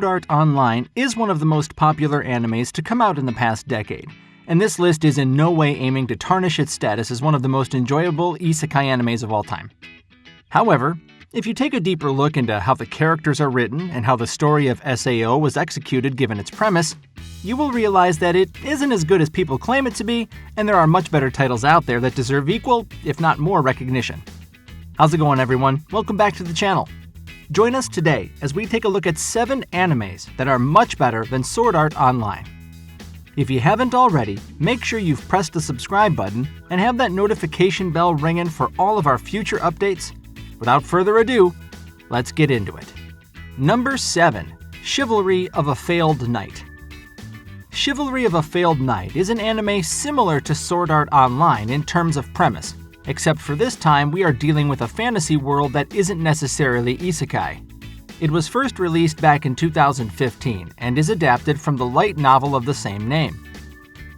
Art Online is one of the most popular animes to come out in the past decade, and this list is in no way aiming to tarnish its status as one of the most enjoyable isekai animes of all time. However, if you take a deeper look into how the characters are written and how the story of SAO was executed given its premise, you will realize that it isn't as good as people claim it to be, and there are much better titles out there that deserve equal, if not more, recognition. How's it going, everyone? Welcome back to the channel. Join us today as we take a look at 7 animes that are much better than Sword Art Online. If you haven't already, make sure you've pressed the subscribe button and have that notification bell ringing for all of our future updates. Without further ado, let's get into it. Number 7. Chivalry of a Failed Knight. Chivalry of a Failed Knight is an anime similar to Sword Art Online in terms of premise, except for this time we are dealing with a fantasy world that isn't necessarily isekai. It was first released back in 2015 and is adapted from the light novel of the same name.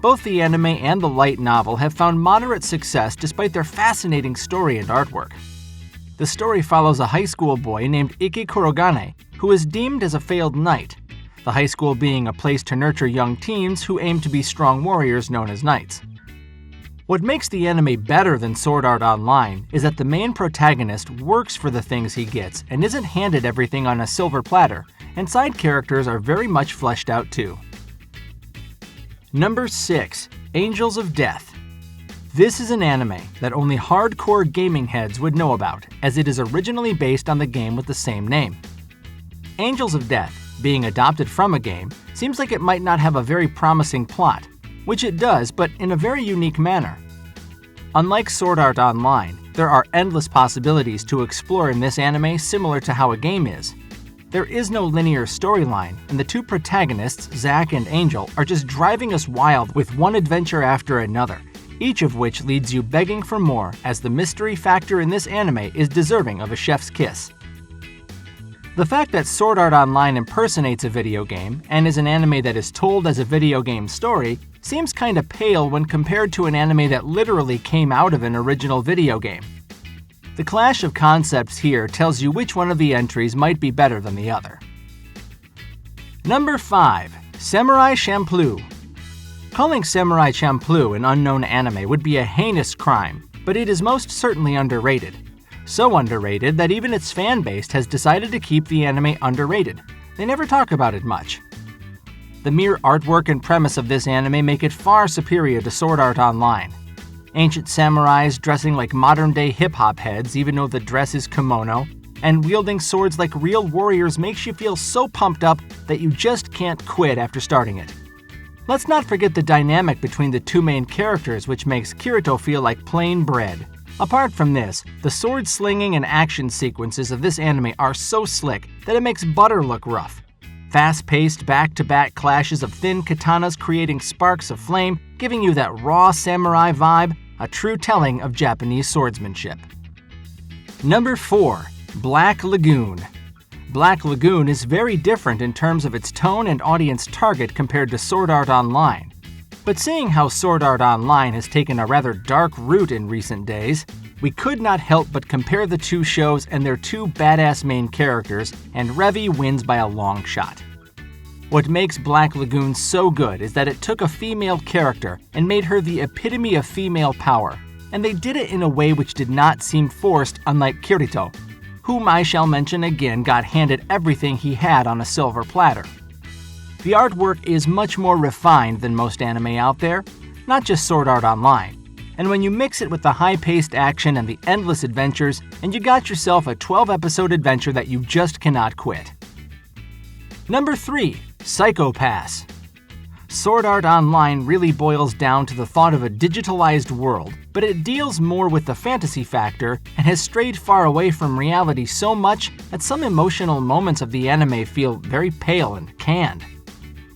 Both the anime and the light novel have found moderate success despite their fascinating story and artwork. The story follows a high school boy named Iki Kurogane, who is deemed as a failed knight, the high school being a place to nurture young teens who aim to be strong warriors known as knights. What makes the anime better than Sword Art Online is that the main protagonist works for the things he gets and isn't handed everything on a silver platter, and side characters are very much fleshed out too. Number 6. Angels of Death. This is an anime that only hardcore gaming heads would know about, as it is originally based on the game with the same name. Angels of Death, being adopted from a game, seems like it might not have a very promising plot, which it does, but in a very unique manner. Unlike Sword Art Online, there are endless possibilities to explore in this anime similar to how a game is. There is no linear storyline, and the two protagonists, Zack and Angel, are just driving us wild with one adventure after another, each of which leaves you begging for more, as the mystery factor in this anime is deserving of a chef's kiss. The fact that Sword Art Online impersonates a video game and is an anime that is told as a video game story seems kinda pale when compared to an anime that literally came out of an original video game. The clash of concepts here tells you which one of the entries might be better than the other. Number 5. Samurai Champloo. Calling Samurai Champloo an unknown anime would be a heinous crime, but it is most certainly underrated. So underrated that even its fan base has decided to keep the anime underrated. They never talk about it much. The mere artwork and premise of this anime make it far superior to Sword Art Online. Ancient samurais dressing like modern-day hip-hop heads even though the dress is kimono, and wielding swords like real warriors makes you feel so pumped up that you just can't quit after starting it. Let's not forget the dynamic between the two main characters, which makes Kirito feel like plain bread. Apart from this, the sword slinging and action sequences of this anime are so slick that it makes butter look rough. Fast-paced back-to-back clashes of thin katanas creating sparks of flame, giving you that raw samurai vibe, a true telling of Japanese swordsmanship. Number 4. Black Lagoon. Black Lagoon is very different in terms of its tone and audience target compared to Sword Art Online. But seeing how Sword Art Online has taken a rather dark route in recent days, we could not help but compare the two shows and their two badass main characters, and Revi wins by a long shot. What makes Black Lagoon so good is that it took a female character and made her the epitome of female power, and they did it in a way which did not seem forced, unlike Kirito, whom I shall mention again got handed everything he had on a silver platter. The artwork is much more refined than most anime out there, not just Sword Art Online, and when you mix it with the high-paced action and the endless adventures, and you got yourself a 12-episode adventure that you just cannot quit. Number 3. Psychopass. Sword Art Online really boils down to the thought of a digitalized world, but it deals more with the fantasy factor and has strayed far away from reality so much that some emotional moments of the anime feel very pale and canned.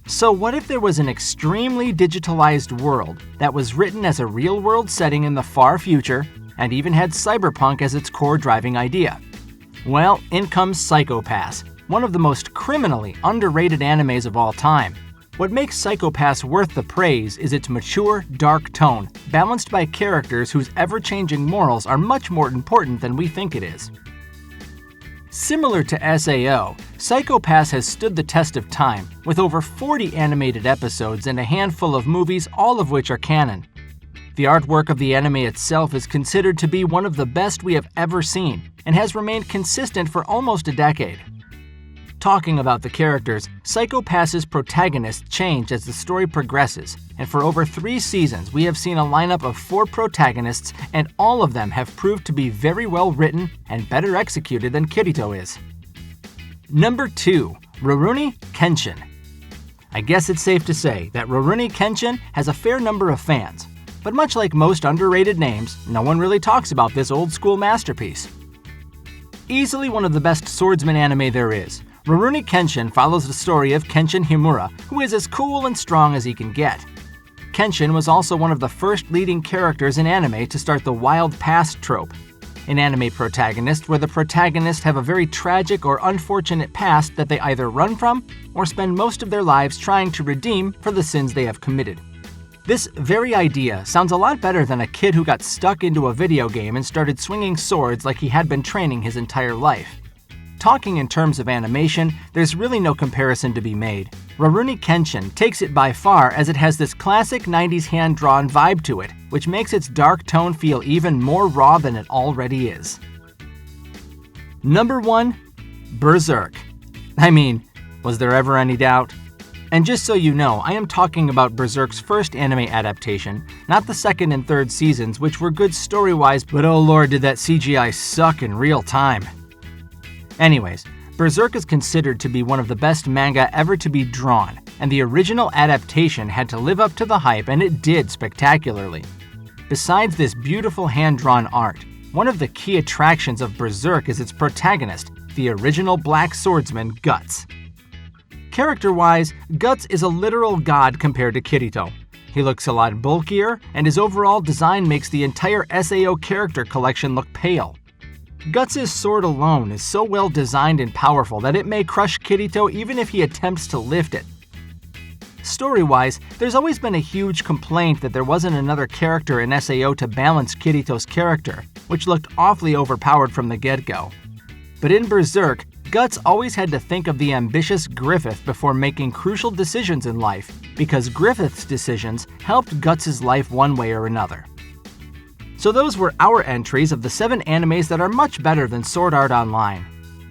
So what if there was an extremely digitalized world that was written as a real-world setting in the far future and even had cyberpunk as its core driving idea? Well, in comes Psychopass, one of the most criminally underrated animes of all time. What makes Psychopass worth the praise is its mature, dark tone, balanced by characters whose ever-changing morals are much more important than we think it is. Similar to SAO, Psychopass has stood the test of time, with over 40 animated episodes and a handful of movies, all of which are canon. The artwork of the anime itself is considered to be one of the best we have ever seen, and has remained consistent for almost a decade. Talking about the characters, Psychopass's protagonists change as the story progresses, and for over 3 seasons we have seen a lineup of 4 protagonists, and all of them have proved to be very well written and better executed than Kirito is. Number 2. Rarooni Kenshin. I guess it's safe to say that Rarooni Kenshin has a fair number of fans, but much like most underrated names, no one really talks about this old-school masterpiece. Easily one of the best swordsman anime there is, Rarooni Kenshin follows the story of Kenshin Himura, who is as cool and strong as he can get. Kenshin was also one of the first leading characters in anime to start the wild past trope, an anime protagonist where the protagonists have a very tragic or unfortunate past that they either run from or spend most of their lives trying to redeem for the sins they have committed. This very idea sounds a lot better than a kid who got stuck into a video game and started swinging swords like he had been training his entire life. Talking in terms of animation, there's really no comparison to be made. Rarooni Kenshin takes it by far as it has this classic 90s hand-drawn vibe to it, which makes its dark tone feel even more raw than it already is. Number 1. Berserk. I mean, was there ever any doubt? And just so you know, I am talking about Berserk's first anime adaptation, not the second and third seasons, which were good story-wise, but oh lord did that CGI suck in real time. Anyways, Berserk is considered to be one of the best manga ever to be drawn, and the original adaptation had to live up to the hype, and it did spectacularly. Besides this beautiful hand-drawn art, one of the key attractions of Berserk is its protagonist, the original black swordsman Guts. Character-wise, Guts is a literal god compared to Kirito. He looks a lot bulkier, and his overall design makes the entire SAO character collection look pale. Guts' sword alone is so well designed and powerful that it may crush Kirito even if he attempts to lift it. Story-wise, there's always been a huge complaint that there wasn't another character in SAO to balance Kirito's character, which looked awfully overpowered from the get-go. But in Berserk, Guts always had to think of the ambitious Griffith before making crucial decisions in life, because Griffith's decisions helped Guts' life one way or another. So those were our entries of the 7 animes that are much better than Sword Art Online.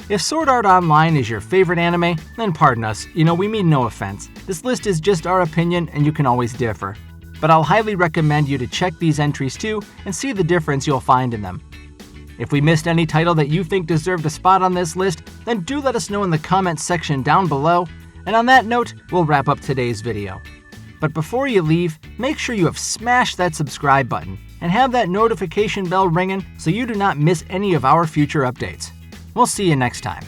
If Sword Art Online is your favorite anime, then pardon us, we mean no offense. This list is just our opinion and you can always differ. But I'll highly recommend you to check these entries too and see the difference you'll find in them. If we missed any title that you think deserved a spot on this list, then do let us know in the comments section down below. And on that note, we'll wrap up today's video. But before you leave, make sure you have smashed that subscribe button and have that notification bell ringing so you do not miss any of our future updates. We'll see you next time.